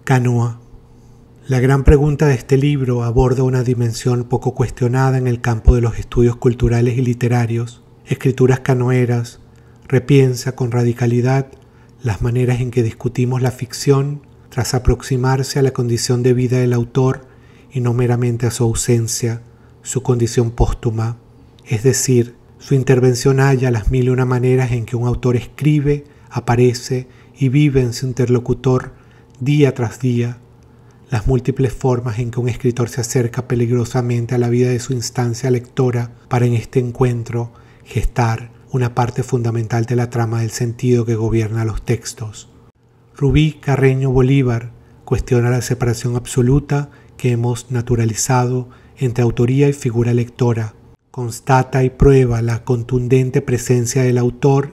Canoa. La gran pregunta de este libro aborda una dimensión poco cuestionada en el campo de los estudios culturales y literarios. Escrituras canoeras repiensa con radicalidad las maneras en que discutimos la ficción tras aproximarse a la condición de vida del autor y no meramente a su ausencia, su condición póstuma. Es decir, su intervención halla las mil y una maneras en que un autor escribe, aparece y vive en su interlocutor día tras día, las múltiples formas en que un escritor se acerca peligrosamente a la vida de su instancia lectora para en este encuentro gestar una parte fundamental de la trama del sentido que gobierna los textos. Rubí Carreño Bolívar cuestiona la separación absoluta que hemos naturalizado entre autoría y figura lectora, constata y prueba la contundente presencia del autor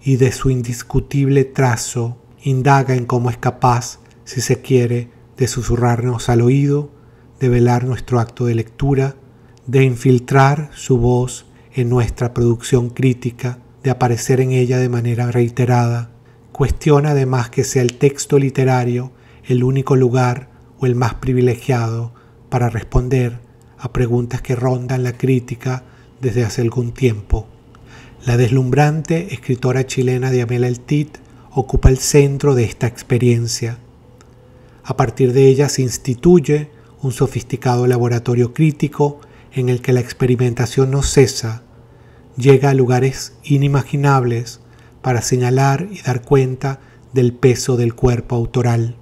y de su indiscutible trazo, indaga en cómo es capaz, si se quiere, de susurrarnos al oído, de velar nuestro acto de lectura, de infiltrar su voz en nuestra producción crítica, de aparecer en ella de manera reiterada. Cuestiona además que sea el texto literario el único lugar o el más privilegiado para responder a preguntas que rondan la crítica desde hace algún tiempo. La deslumbrante escritora chilena Diamela El Tit ocupa el centro de esta experiencia. A partir de ella se instituye un sofisticado laboratorio crítico en el que la experimentación no cesa, llega a lugares inimaginables para señalar y dar cuenta del peso del cuerpo autoral.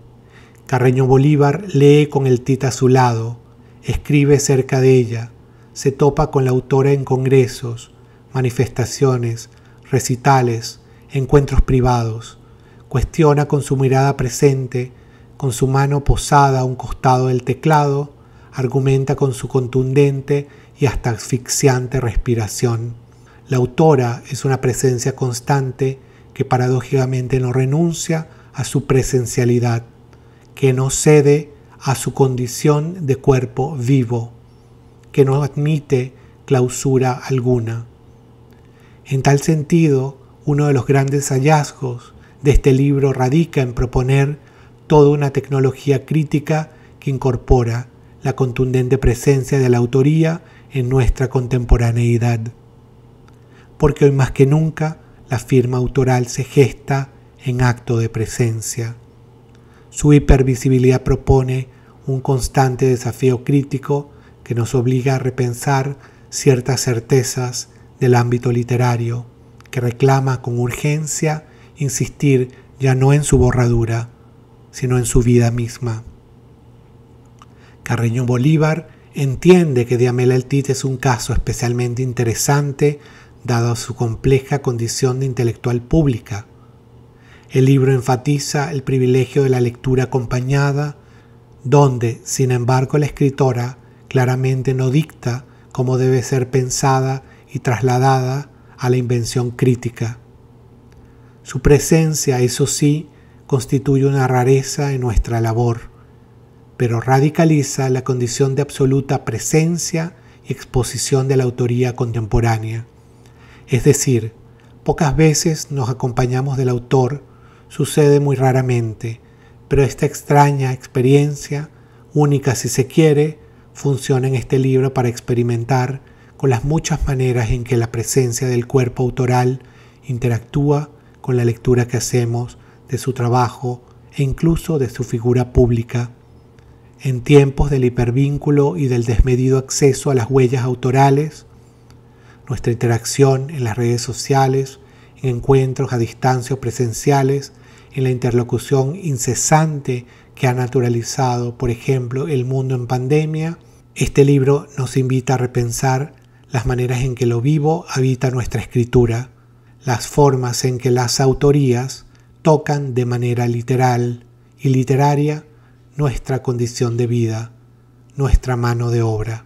Carreño Bolívar lee con El Tit a su lado, escribe cerca de ella, se topa con la autora en congresos, manifestaciones, recitales, encuentros privados, cuestiona con su mirada presente, con su mano posada a un costado del teclado, argumenta con su contundente y hasta asfixiante respiración. La autora es una presencia constante que paradójicamente no renuncia a su presencialidad, que no cede a su condición de cuerpo vivo, que no admite clausura alguna. En tal sentido, uno de los grandes hallazgos de este libro radica en proponer toda una tecnología crítica que incorpora la contundente presencia de la autoría en nuestra contemporaneidad. Porque hoy más que nunca la firma autoral se gesta en acto de presencia. Su hipervisibilidad propone un constante desafío crítico que nos obliga a repensar ciertas certezas del ámbito literario, que reclama con urgencia insistir ya no en su borradura, sino en su vida misma. Carreño Bolívar entiende que Diamela El Tit es un caso especialmente interesante dado su compleja condición de intelectual pública. El libro enfatiza el privilegio de la lectura acompañada, donde, sin embargo, la escritora claramente no dicta cómo debe ser pensada y trasladada a la invención crítica. Su presencia, eso sí, constituye una rareza en nuestra labor, pero radicaliza la condición de absoluta presencia y exposición de la autoría contemporánea. Es decir, pocas veces nos acompañamos del autor, sucede muy raramente, pero esta extraña experiencia, única si se quiere, funciona en este libro para experimentar con las muchas maneras en que la presencia del cuerpo autoral interactúa con la lectura que hacemos de su trabajo e incluso de su figura pública. En tiempos del hipervínculo y del desmedido acceso a las huellas autorales, nuestra interacción en las redes sociales, en encuentros a distancia o presenciales, en la interlocución incesante que ha naturalizado, por ejemplo, el mundo en pandemia, este libro nos invita a repensar las maneras en que lo vivo habita nuestra escritura, las formas en que las autorías tocan de manera literal y literaria nuestra condición de vida, nuestra mano de obra.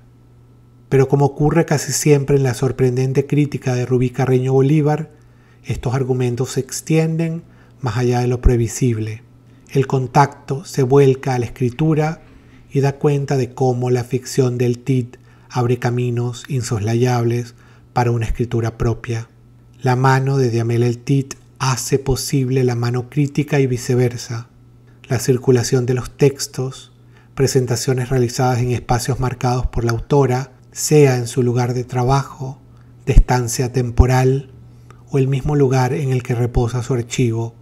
Pero como ocurre casi siempre en la sorprendente crítica de Rubí Carreño Bolívar, estos argumentos se extienden más allá de lo previsible. El contacto se vuelca a la escritura y da cuenta de cómo la ficción del Tit abre caminos insoslayables para una escritura propia. La mano de Diamela El Tit hace posible la mano crítica y viceversa. la circulación de los textos, presentaciones realizadas en espacios marcados por la autora, sea en su lugar de trabajo, de estancia temporal o el mismo lugar en el que reposa su archivo.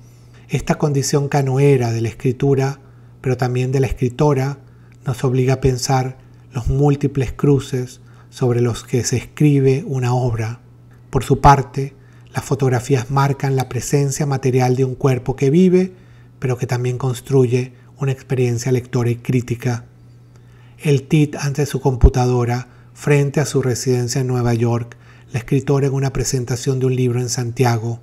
Esta condición canoera de la escritura, pero también de la escritora, nos obliga a pensar los múltiples cruces sobre los que se escribe una obra. Por su parte, las fotografías marcan la presencia material de un cuerpo que vive, pero que también construye una experiencia lectora y crítica. El tit ante su computadora, frente a su residencia en Nueva York, la escritora en una presentación de un libro en Santiago.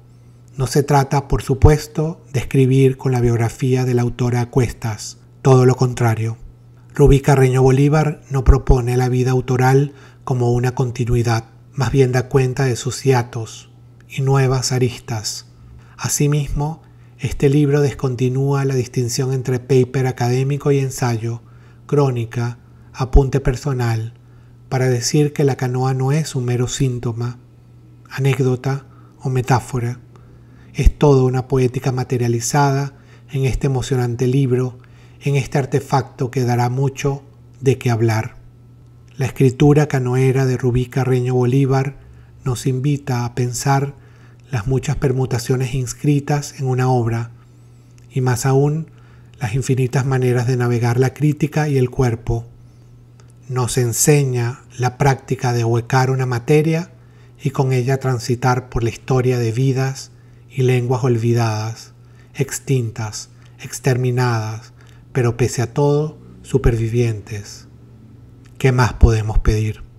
No se trata, por supuesto, de escribir con la biografía de la autora a cuestas, todo lo contrario. Rubí Carreño Bolívar no propone la vida autoral como una continuidad, más bien da cuenta de sus hiatos y nuevas aristas. Asimismo, este libro descontinúa la distinción entre paper académico y ensayo, crónica, apunte personal, para decir que la canoa no es un mero síntoma, anécdota o metáfora. Es toda una poética materializada en este emocionante libro, en este artefacto que dará mucho de qué hablar. La escritura canoera de Rubí Carreño Bolívar nos invita a pensar las muchas permutaciones inscritas en una obra, y más aún, las infinitas maneras de navegar la crítica y el cuerpo. Nos enseña la práctica de huecar una materia y con ella transitar por la historia de vidas y lenguas olvidadas, extintas, exterminadas, pero pese a todo, supervivientes. ¿Qué más podemos pedir?